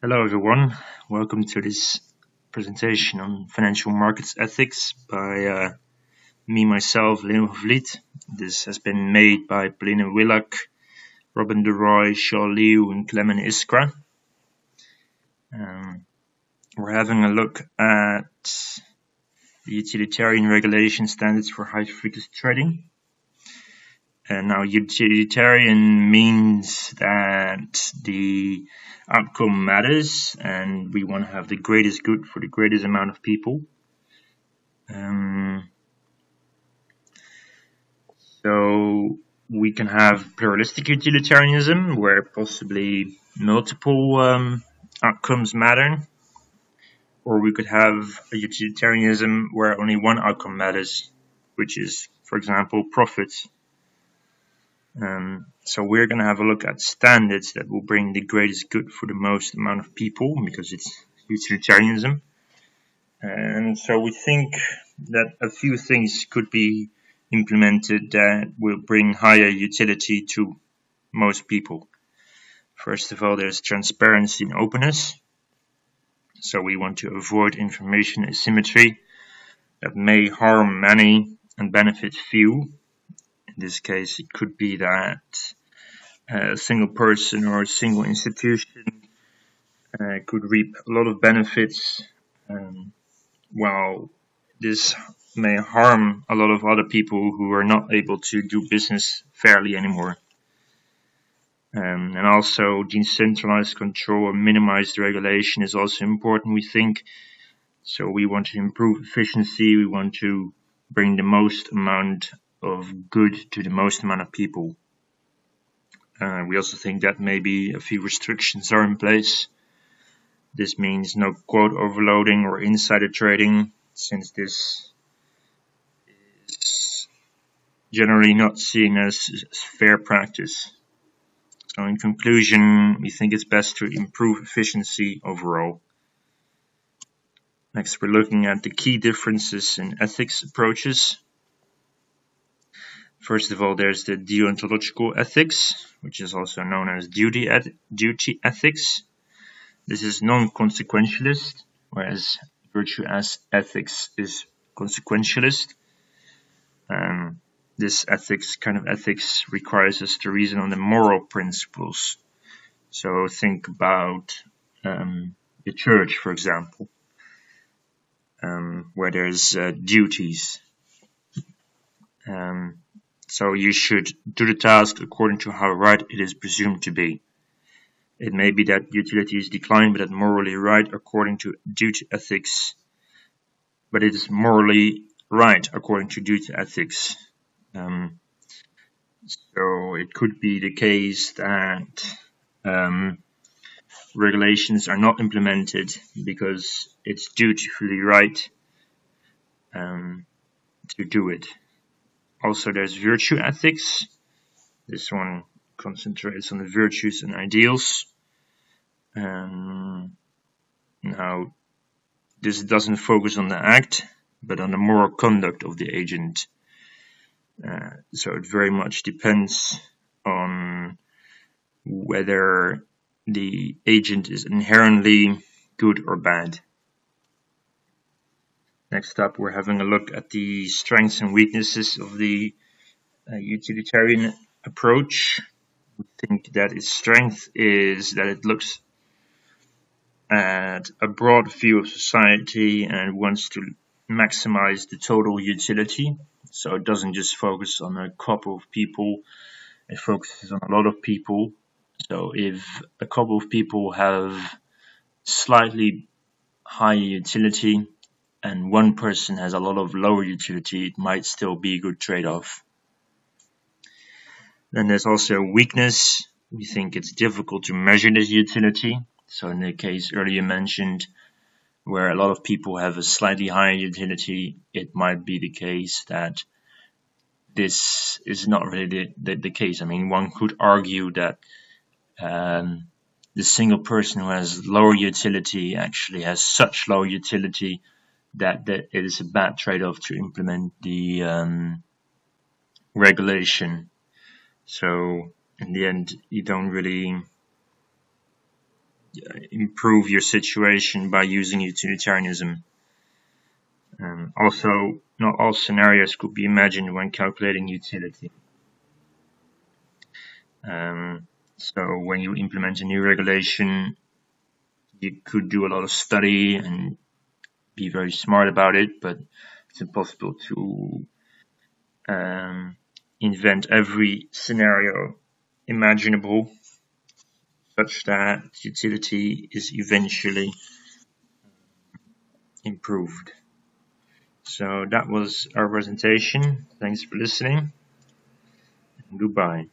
Hello everyone, welcome to this presentation on financial markets ethics by myself, Leo Vliet. This has been made by Pauline Willack, Robin de Roy, Shaw Liu and Clement Iskra. We're having a look at the utilitarian regulation standards for high frequency trading. And now utilitarian means that the outcome matters and we want to have the greatest good for the greatest amount of people. So we can have pluralistic utilitarianism where possibly multiple outcomes matter, or we could have a utilitarianism where only one outcome matters, which is, for example, profits. So we're going to have a look at standards that will bring the greatest good for the most amount of people, because it's utilitarianism. And so we think that a few things could be implemented that will bring higher utility to most people. First of all, there's transparency and openness. So we want to avoid information asymmetry that may harm many and benefit few. In this case, it could be that a single person or a single institution could reap a lot of benefits, while this may harm a lot of other people who are not able to do business fairly anymore. And also decentralized control and minimized regulation is also important, we think. So we want to improve efficiency, we want to bring the most amount of good to the most amount of people. We also think that maybe a few restrictions are in place. This means no quote overloading or insider trading, since this is generally not seen as fair practice. So in conclusion, we think it's best to improve efficiency overall. Next, we're looking at the key differences in ethics approaches. First of all, there's the deontological ethics, which is also known as duty ethics. This is non-consequentialist, whereas virtue ethics is consequentialist. This kind of ethics requires us to reason on the moral principles. So think about the church, for example, where there's duties. So you should do the task according to how right it is presumed to be. It may be that utility is declined, but that morally right according to duty ethics. But it is morally right according to duty ethics. So it could be the case that regulations are not implemented because it's dutifully right to do it. Also, there's virtue ethics. This one concentrates on the virtues and ideals. Now, this doesn't focus on the act, but on the moral conduct of the agent. So it very much depends on whether the agent is inherently good or bad. Next up, we're having a look at the strengths and weaknesses of the utilitarian approach. We think that its strength is that it looks at a broad view of society and wants to maximize the total utility. So it doesn't just focus on a couple of people, it focuses on a lot of people. So if a couple of people have slightly higher utility and one person has a lot of lower utility, it might still be a good trade-off. Then there's also a weakness. We think it's difficult to measure this utility. So in the case earlier mentioned, where a lot of people have a slightly higher utility, it might be the case that this is not really the case. I mean, one could argue that the single person who has lower utility actually has such low utility that it is a bad trade-off to implement the regulation. So in the end, you don't really improve your situation by using utilitarianism. Also, not all scenarios could be imagined when calculating utility. So when you implement a new regulation, you could do a lot of study and be very smart about it, but it's impossible to invent every scenario imaginable such that utility is eventually improved. So that was our presentation. Thanks for listening. Goodbye.